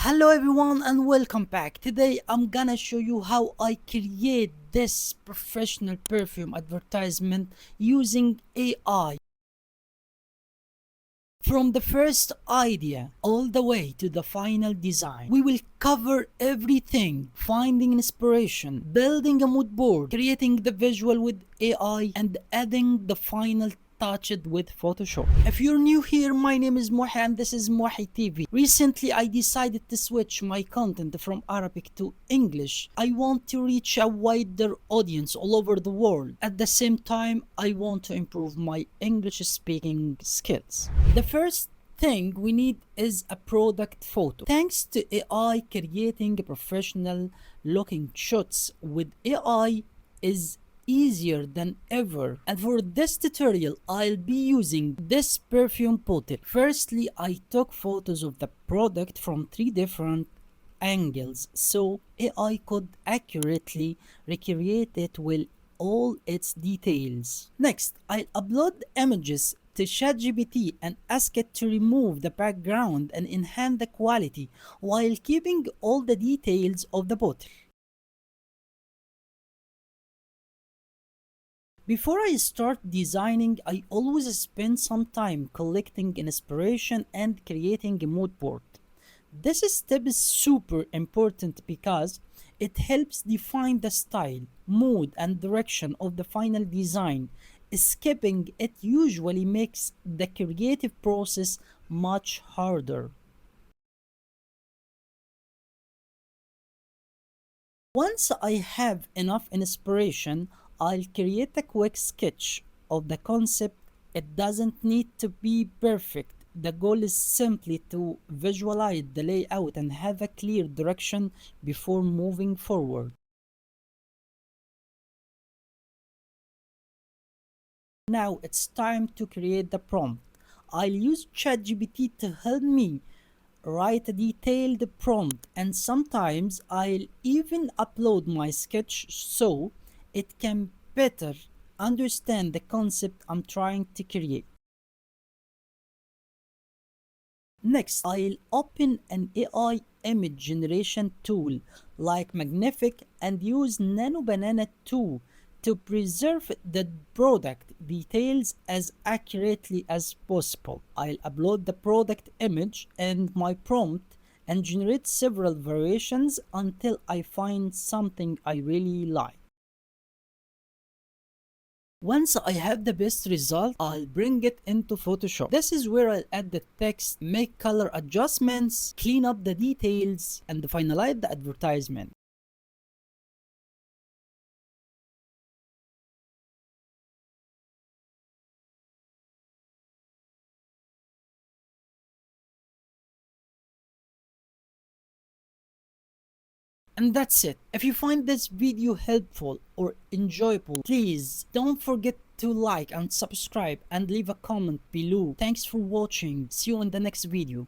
Hello everyone and welcome back. Today I'm gonna show you how I create this professional perfume advertisement using AI. From the first idea all the way to the final design, we will cover everything: finding inspiration, building a mood board, creating the visual with AI, and adding the final touch it with Photoshop. If you're new here, my name is Mohi and this is Mohi TV. Recently, I decided to switch my content from Arabic to English. I want to reach a wider audience all over the world. At the same time, I want to improve my English speaking skills. The first thing we need is a product photo. Thanks to AI, creating professional looking shots with AI is easier than ever, and for this tutorial I'll be using this perfume bottle. Firstly, I took photos of the product from 3 different angles so AI could accurately recreate it with all its details. Next, I'll upload images to ChatGPT and ask it to remove the background and enhance the quality while keeping all the details of the bottle. Before I start designing, I always spend some time collecting inspiration and creating a mood board. This step is super important because it helps define the style, mood, and direction of the final design. Skipping it usually makes the creative process much harder. Once I have enough inspiration, I'll create a quick sketch of the concept. It doesn't need to be perfect. The goal is simply to visualize the layout and have a clear direction before moving forward. Now it's time to create the prompt. I'll use ChatGPT to help me write a detailed prompt, and sometimes I'll even upload my sketch so it can better understand the concept I'm trying to create. Next, I'll open an AI image generation tool like Magnific and use Nano Banana 2 to preserve the product details as accurately as possible. I'll upload the product image and my prompt and generate several variations until I find something I really like. Once I have the best result, I'll bring it into Photoshop. This is where I'll add the text, make color adjustments, clean up the details, and finalize the advertisement. And that's it. If you find this video helpful or enjoyable, please don't forget to like and subscribe and leave a comment below. Thanks for watching. See you in the next video.